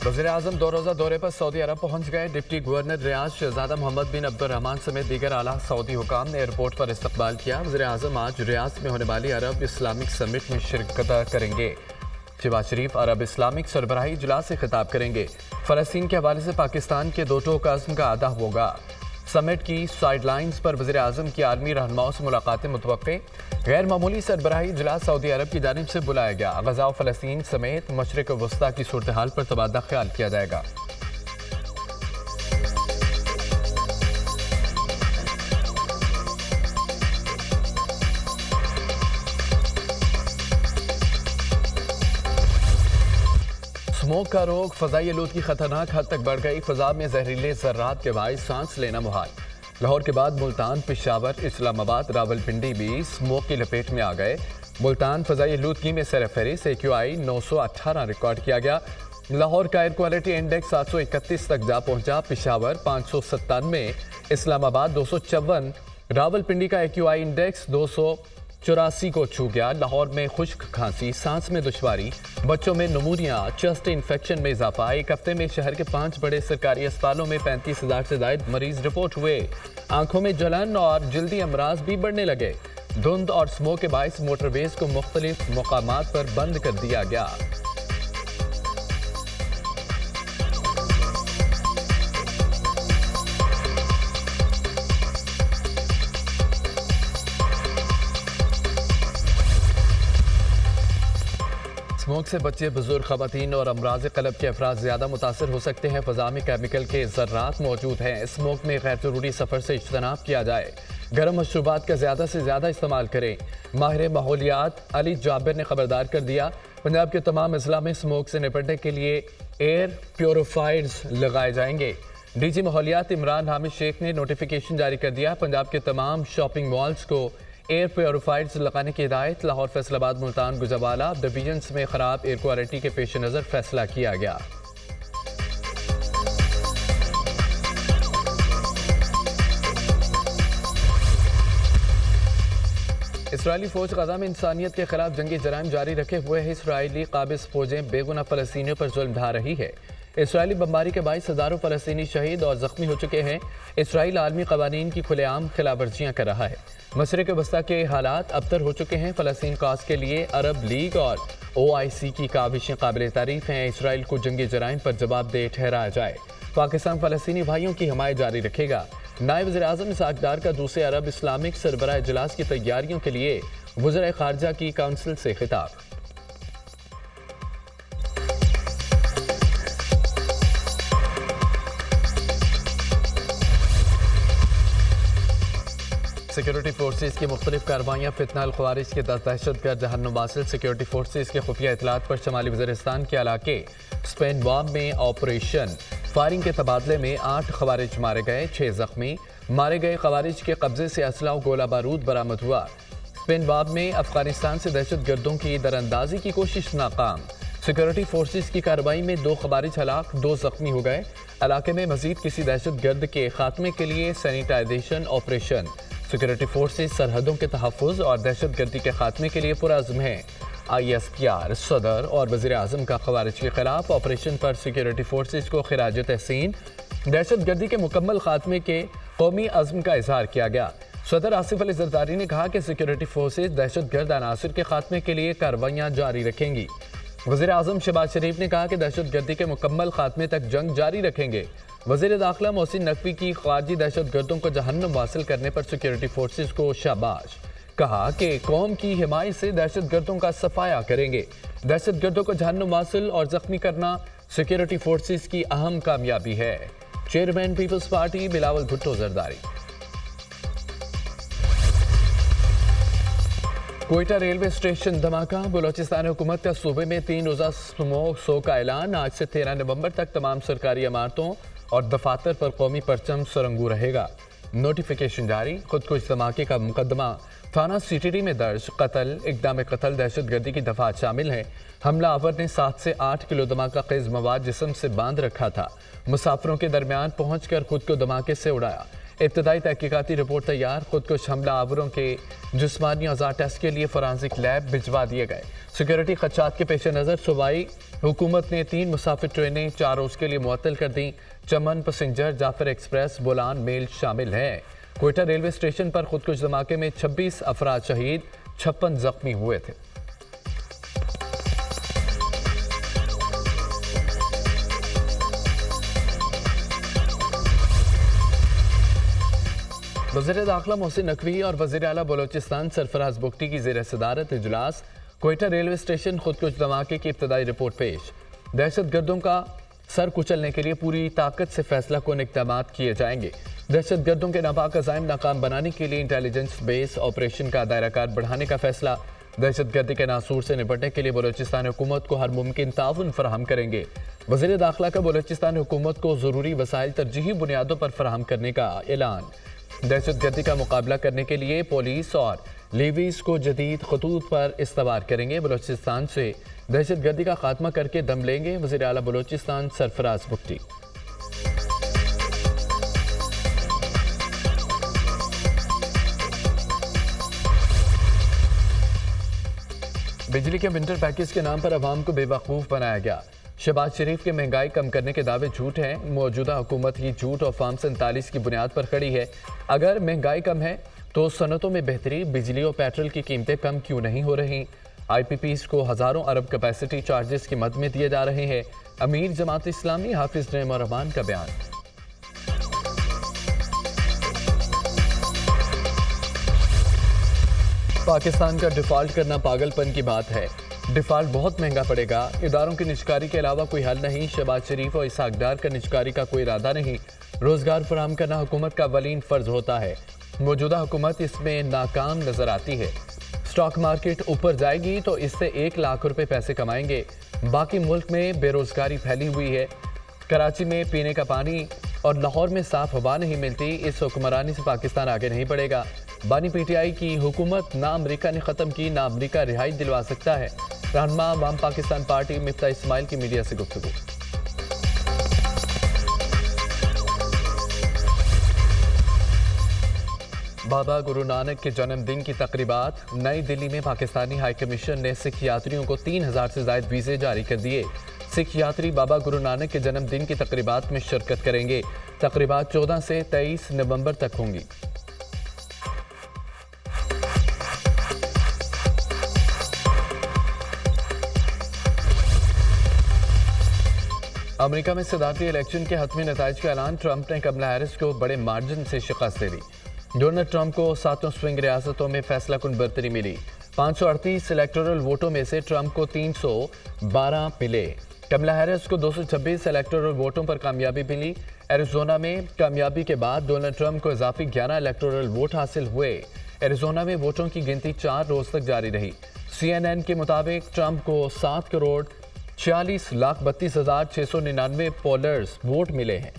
वज़ीर-ए-आज़म 2 रोज़ा दौरे पर सऊदी अरब पहुंच गए। डिप्टी गवर्नर रियाज शहजादा मोहम्मद बिन अब्दुर्रहमान समेत दीगर आला सऊदी हुकाम ने एयरपोर्ट पर इस्तकबाल किया। वज़ीर-ए-आज़म आज रियाज में होने वाली अरब इस्लामिक समिट में शिरकत करेंगे। शहबाज शरीफ अरब इस्लामिक सरबराही इजलास से खिताब करेंगे। फ़लस्तीन के हवाले से पाकिस्तान के दो टोक अज़्म का अदा होगा। समिट की साइडलाइंस पर वज़ीर-ए-आज़म की आलमी रहनुमाओं से मुलाकातें मुतवक्के। गैर मामूली सरबराही इजलास सऊदी अरब की जानिब से बुलाया गया। गज़ा और फ़लस्तीन समेत मशरिक़ वस्ता की सूरत हाल पर तबादला ख्याल किया जाएगा। स्मोक का रोग फ़ज़ाई आलूदगी खतरनाक हद तक बढ़ गई। फ़ज़ा में जहरीले ज़र्रात के बाइस सांस लेना मुहाल। लाहौर के बाद मुल्तान, पेशावर, इस्लामाबाद, रावलपिंडी भी स्मोक की लपेट में आ गए। मुल्तान फ़ज़ाई आलूदगी में सरफहरिस्त AQI 918 रिकॉर्ड किया गया। लाहौर का एयर क्वालिटी इंडेक्स 731 तक जा पहुंचा। पेशावर 597, इस्लामाबाद 254, रावलपिंडी का AQI इंडेक्स 284 को छू गया। लाहौर में खुश्क खांसी, सांस में दुश्वारी, बच्चों में नमूनिया, चेस्ट इन्फेक्शन में इजाफा। एक हफ्ते में शहर के 5 बड़े सरकारी अस्पतालों में 35,000 से ज्यादा मरीज रिपोर्ट हुए। आंखों में जलन और जल्दी अमराज भी बढ़ने लगे। धुंध और स्मोक के बायस मोटरवेज को मुख्तलिफ मकामात पर बंद कर दिया गया। स्मोक से बच्चे, बुजुर्ग, खवातीन और अमराज क़ल्ब के अफराद ज़्यादा मुतासर हो सकते हैं। फ़ज़ा में केमिकल के ज़र्रात मौजूद हैं। स्मोक में गैर ज़रूरी सफ़र से इज्तनाब किया जाए। गर्म मशरूबात का ज़्यादा से ज़्यादा इस्तेमाल करें। माहिर माहौलियात अली जाबिर ने खबरदार कर दिया। पंजाब के तमाम अजला में स्मोक से निपटने के लिए एयर प्योरीफायर्स लगाए जाएंगे। DG माहौलियात इमरान हामिद शेख ने नोटिफिकेशन जारी कर दिया। पंजाब के तमाम शॉपिंग मॉल्स को एयर प्योरीफायर्स लगाने की हिदायत। लाहौर, फैसलाबाद, मुल्तान, गुजरावाला डिवीजन्स में खराब एयर क्वालिटी के पेश नज़र फैसला किया गया। इसराइली फौज गजा में इंसानियत के खिलाफ जंगी जराइम जारी रखे हुए है। इसराइली काबिज फौजें बेगुनाह फ़लस्तीनियों पर जुल्म ढा रही है। इसराइली बमबारी के बाईस हज़ारों फ़लस्तीनी शहीद और ज़ख्मी हो चुके हैं। इसराइल आलमी कवानीन की खुलेआम खिलाफवर्जियाँ कर रहा है। मशरिक़ वस्ता के हालात अबतर हो चुके हैं। फ़लस्तीन काज के लिए अरब लीग और OIC की काविशें काबिल तारीफ़ हैं। इसराइल को जंगी जराइम पर जवाबदेह ठहराया जाए। पाकिस्तान फ़लस्तीनी भाइयों की हिमायत जारी रखेगा। नायब वज़ीर-ए-आज़म इसहाक़ डार का दूसरे अरब इस्लामिक सरबराह इजलास की तैयारियों के लिए वज़ीर ख़ारजा की काउंसिल से खिताब। सिक्योरिटी फोर्सेज की मुख्तलिफ कार्रवाइयाँ, फितना अल ख़वारिज के 10 दहशतगर्द जहन्नुम वासिल। सिक्योरिटी फोर्सेज के खुफिया इतलात पर शमाली वज़ीरिस्तान के इलाके स्पेन वाम में ऑपरेशन। फायरिंग के तबादले में 8 ख़वारिज मारे गए, 6 ज़ख्मी। मारे गए ख़वारिज के कब्जे से असला और गोला बारूद बरामद हुआ। स्पेन वाम में अफगानिस्तान से दहशतगर्दों की दरअंदाजी की कोशिश नाकाम। सिक्योरिटी फोर्सेज की कार्रवाई में 2 ख़वारिज हलाक, 2 ज़ख्मी हो गए। इलाके में मजीद किसी दहशतगर्द के खात्मे के लिए सैनिटाइजेशन ऑपरेशन। सिक्योरिटी फोर्सेज सरहदों के तहफ़्फ़ुज़ और दहशतगर्दी के खात्मे के लिए पुरअज़्म है। ISPR सदर और वज़ीर-ए-आज़म का ख़वारिज के खिलाफ ऑपरेशन पर सिक्योरिटी फोर्सेज को खिराज तहसीन। दहशतगर्दी के मुकम्मल खात्मे के कौमी अज़्म का इजहार किया गया। सदर आसिफ अली ज़रदारी ने कहा कि सिक्योरिटी फोर्सेज दहशतगर्द अनासर के खात्मे के लिए कार्रवाइयाँ जारी रखेंगी। वज़ीर-ए-आज़म शहबाज शरीफ ने कहा कि दहशतगर्दी के मुकम्मल खात्मे तक जंग जारी रखेंगे। वज़ीर दाखिला मोहसिन नकवी की खारजी दहशतगर्दों को जहन्नुम हासिल करने पर सिक्योरिटी फोर्सेज को शाबाश। कहा कि कौम की हिमायत से दहशतगर्दों का सफाया करेंगे। दहशतगर्दों को जहन्नुम हासिल और जख्मी करना सिक्योरिटी फोर्सेज की अहम कामयाबी है। Chairman Peoples Party Bilawal Bhutto Zardari. Quetta railway station धमाका। बलोचिस्तान हुकूमत का सूबे में 3 रोज़ा स्मोक शो का ऐलान। आज से 13 नवंबर तक तमाम सरकारी इमारतों और दफातर पर कौमी परचम सरंगू रहेगा। नोटिफिकेशन जारी। खुदकुश धमाके का मुकदमा थाना CTD में दर्ज। कत्ल, इक़दाम कत्ल, दहशतगर्दी की दफात शामिल है। हमला आवर ने 7 से 8 किलो धमाका खेज मवाद जिस्म से बांध रखा था। मुसाफिरों के दरमियान पहुंचकर खुद को धमाके से उड़ाया। इब्तदाई तहकीकाती रिपोर्ट तैयार, खुदकुश हमला आवरों के जिस्मानी औजार टेस्ट के लिए फॉरेंसिक लैब भिजवा दिए गए। सिक्योरिटी खदशात के पेश नज़र सूबाई हुकूमत ने 3 मुसाफिर ट्रेनें 4 रोज के लिए मुअत्तल कर दी। Chaman passenger, Jaffar express, Bolan mail शामिल हैं। कोयटा रेलवे स्टेशन पर खुदकुश धमाके में 26 अफराद शहीद, 56 जख्मी हुए थे। वज़ीर दाखिला मोहसिन नकवी और वज़ीर आला बलोचिस्तान सरफराज बुगटी की ज़ेर सदारत इजलास। कोयटा रेलवे स्टेशन खुदकुश धमाके की इब्तदाई रिपोर्ट पेश। दहशत गर्दों का सर कुचलने के लिए पूरी ताकत से फैसला कुन इक़दाम किए जाएंगे। दहशत गर्दों के नापाक अज़ाइम नाकाम बनाने के लिए इंटेलिजेंस बेस ऑपरेशन का दायराकार बढ़ाने का फैसला। दहशत गर्दी के नासूर से निपटने के लिए बलोचिस्तान हुकूमत को हर मुमकिन ताउन फराहम करेंगे। वज़ीर दाखिला का बलोचिस्तान हुकूमत को ज़रूरी वसाइल तरजीही बुनियादों पर फराहम करने का ऐलान। दहशत गर्दी का मुकाबला करने के लिए पुलिस और लेवीज को जदीद खतूत पर इस्तवार करेंगे। बलोचिस्तान से दहशत गर्दी का खात्मा करके दम लेंगे। वज़ीर आला बलोचिस्तान सरफराज बुगटी। बिजली के विंटर पैकेज के नाम पर अवाम को बेवकूफ़ बनाया गया। शहबाज शरीफ के महंगाई कम करने के दावे झूठ हैं। मौजूदा हुकूमत ही झूठ और फार्म 47 की बुनियाद पर खड़ी है। अगर महंगाई कम है तो सनतों में बेहतरी, बिजली और पेट्रोल की कीमतें कम क्यों नहीं हो रही? IPPs को हज़ारों अरब कैपेसिटी चार्जेस की मद में दिए जा रहे हैं। अमीर जमात इस्लामी हाफिज नईम रहमान का बयान। पाकिस्तान का डिफॉल्ट करना पागलपन की बात है। डिफॉल्ट बहुत महंगा पड़ेगा। इदारों की निजकारी के अलावा कोई हल नहीं। शहबाज शरीफ और इसहाक डार का निजकारी का कोई इरादा नहीं। रोजगार फराहम करना हुकूमत का अवलीन फर्ज होता है। मौजूदा हुकूमत इसमें नाकाम नजर आती है। स्टॉक मार्केट ऊपर जाएगी तो इससे 1 लाख रुपए पैसे कमाएंगे। बाकी मुल्क में बेरोजगारी फैली हुई है। कराची में पीने का पानी और लाहौर में साफ हवा नहीं मिलती। इस हुक्मरानी से पाकिस्तान आगे नहीं बढ़ेगा। बानी PTI की हुकूमत ना अमरीका ने ख़त्म की, ना अमरीका रिहाई दिलवा सकता है। रहनुमा वाम पाकिस्तान पार्टी मिफ्ता इस्माइल की मीडिया से गुफ्तगू। बाबा गुरु नानक के जन्मदिन की तकरीबात। नई दिल्ली में पाकिस्तानी हाई कमीशन ने सिख यात्रियों को 3000 से ज़ायद वीज़े जारी कर दिए। सिख यात्री बाबा गुरु नानक के जन्मदिन की तकरीबात में शिरकत करेंगे। तकरीबात 14 से 23 नवंबर तक होंगी। अमेरिका में सदारती इलेक्शन के हतमी नताइज का ऐलान। ट्रंप ने कमला हैरिस को बड़े मार्जिन से शिकस्त दे दी। डोनाल्ड ट्रंप को 7 स्विंग रियासतों में फैसला कुन बरतरी मिली। 538 इलेक्टोरल वोटों में से ट्रंप को 312 मिले। कमला हैरिस को 226 इलेक्टोरल वोटों पर कामयाबी मिली। एरिजोना में कामयाबी के बाद डोनाल्ड ट्रंप को इजाफी 11 इलेक्टोरल वोट हासिल हुए। एरिजोना में वोटों की गिनती 4 रोज तक जारी रही। CNN के मुताबिक ट्रंप को 7,46,32,699 पोलर्स वोट मिले हैं,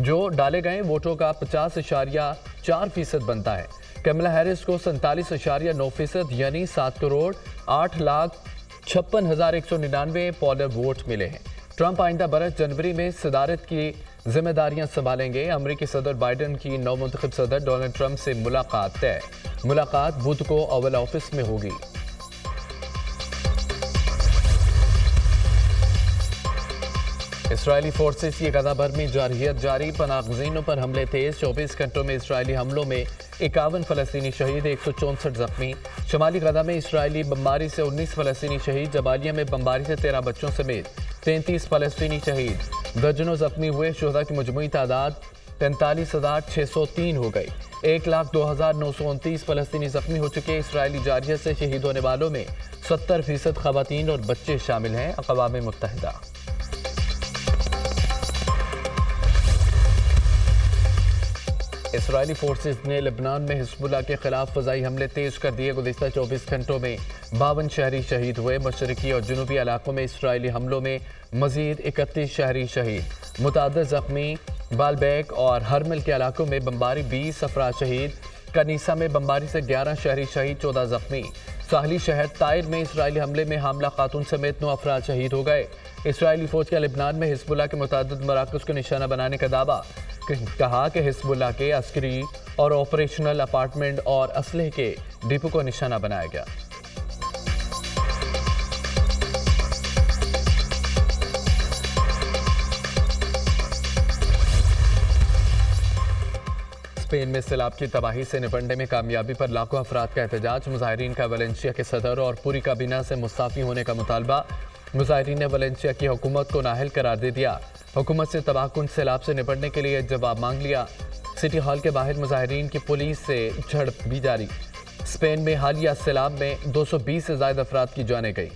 जो डाले गए वोटों का 50.4% बनता है। कमला हैरिस को 47.9% यानी 7,08,56,199 पोलर वोट मिले हैं। ट्रंप आइंदा बरस जनवरी में सदारत की जिम्मेदारियां संभालेंगे। अमेरिकी सदर बाइडन की नवमुंतखब सदर डोनाल्ड ट्रंप से मुलाकात तय। मुलाकात बुध को ओवल ऑफिस में होगी। इसराइली फोर्सेस की गजा भर में जारहियत जारी। पनागज़ीनों पर हमले तेज। 24 घंटों में इसराइली हमलों में 51 फ़लस्तीनी शहीद, 164 जख्मी। शमाली गजा में इसराइली बमबारी से 19 फ़लस्तीनी शहीद। जबालिया में बमबारी से 13 बच्चों समेत 33 फ़लस्तीनी शहीद। दर्जनों जख्मी हुए। शुहदा की मजमूई तादाद 45,603 हो गई। 1,02,929 फ़लस्तीनी जख्मी हो चुके। इसराइली जारहियत से शहीद होने वालों में 70% ख़वातीन और बच्चे शामिल हैं। अक़वाम मुत्तहिदा। इसराइली फोर्सेस ने लेबनान में हिज़्बुल्लाह के खिलाफ फ़ज़ाई हमले तेज़ कर दिए। गुज़िश्ता 24 घंटों में 52 शहरी शहीद हुए। मशरकी और जनूबी इलाकों में इसराइली हमलों में मज़ीद 31 शहरी शहीद, मुतअद्दिद ज़ख्मी। बालबेक और हरमल के इलाकों में बमबारी 20 अफराद शहीद। कनीसा में बमबारी से 11 शहरी शहीद, 14 ज़ख्मी। साहली शहर ताइर में इसराइली हमले में हामला खातून समेत 9 अफराद शहीद हो गए। इसराइली फ़ौज का लेबनान में हिज़्बुल्लाह के मुतअद्दिद मराकज़ को निशाना बनाने का दावा। कहा कि हिजबुल्लाह के अस्करी और ऑपरेशनल अपार्टमेंट और असलहे के डिपो को निशाना बनाया गया। स्पेन में सैलाब की तबाही से निपटने में कामयाबी पर लाखों अफराद का एहतजाज। मुजाहिरीन का वलेंसिया के सदर और पूरी काबीना से मुस्ताफी होने का मुतालबा। मुजाहिरीन ने वलेंसिया की हुकूमत को नाअहल करार दे दिया। हुकूमत से तबाहकुन सैलाब से निपटने के लिए जवाब मांग लिया। सिटी हॉल के बाहर मुजाहिरीन की पुलिस से झड़प भी जारी। स्पेन में हालिया सैलाब में 220 से ज्यादा अफराद की जानें गई।